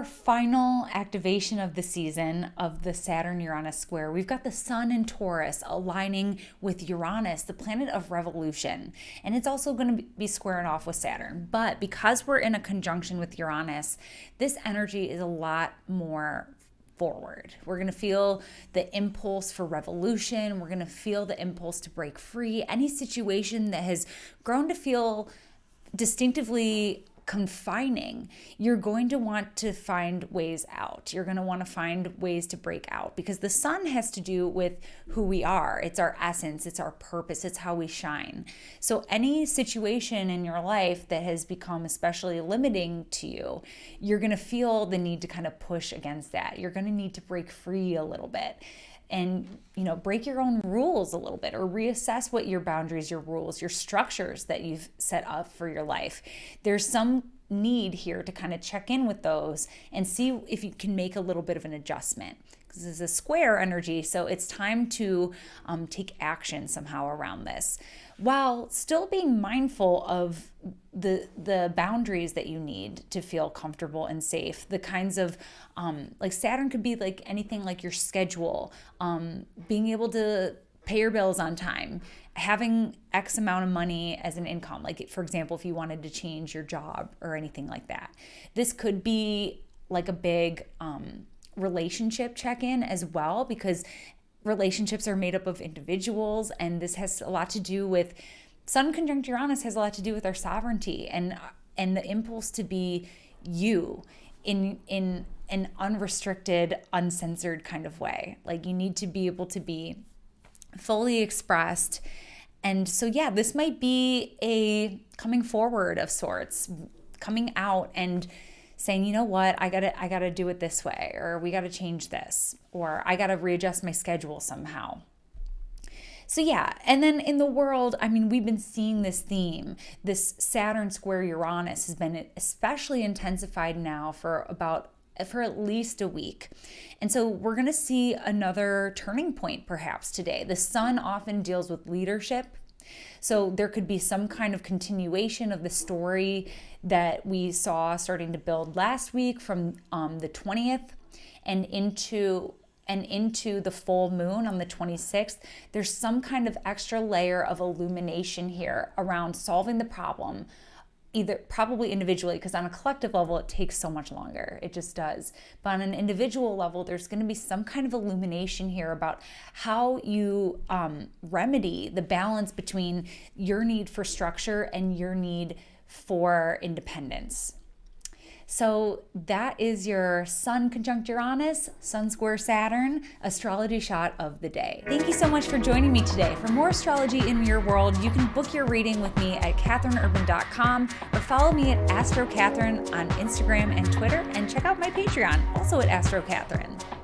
our final activation of the season of the Saturn-Uranus square, we've got the Sun in Taurus aligning with Uranus, the planet of revolution. And it's also going to be squaring off with Saturn. But because we're in a conjunction with Uranus, this energy is a lot more forward. We're going to feel the impulse for revolution. We're going to feel the impulse to break free. Any situation that has grown to feel distinctively confining, you're going to want to find ways out. You're going to want to find ways to break out, because the sun has to do with who we are. It's our essence, it's our purpose, it's how we shine. So any situation in your life that has become especially limiting to you, you're going to feel the need to kind of push against that. You're going to need to break free a little bit and, break your own rules a little bit, or reassess what your boundaries, your rules, your structures that you've set up for your life. There's some need here to kind of check in with those and see if you can make a little bit of an adjustment, because this is a square energy. So it's time to take action somehow around this, while still being mindful of the boundaries that you need to feel comfortable and safe. The kinds of like Saturn could be like anything, like your schedule, being able to pay your bills on time, having X amount of money as an income. Like, for example, if you wanted to change your job or anything like that. This could be like a big relationship check-in as well, because relationships are made up of individuals, and this has a lot to do with Sun conjunct Uranus, has a lot to do with our sovereignty and the impulse to be you in an unrestricted, uncensored kind of way. Like, you need to be able to be fully expressed. And so, yeah, this might be a coming forward of sorts, coming out and saying, you know what, I gotta do it this way, or we gotta change this, or I gotta readjust my schedule somehow. So yeah, and then in the world, we've been seeing this theme. This Saturn square Uranus has been especially intensified now for at least a week. And so we're going to see another turning point perhaps today. The sun often deals with leadership. So there could be some kind of continuation of the story that we saw starting to build last week from the 20th and into the full moon on the 26th. There's some kind of extra layer of illumination here around solving the problem, either probably individually, because on a collective level, it takes so much longer. It just does. But on an individual level, there's going to be some kind of illumination here about how you remedy the balance between your need for structure and your need for independence. So that is your Sun conjunct Uranus, Sun square Saturn, astrology shot of the day. Thank you so much for joining me today. For more astrology in your world, you can book your reading with me at katherineurban.com, or follow me at AstroKatherine on Instagram and Twitter, and check out my Patreon, also at AstroKatherine.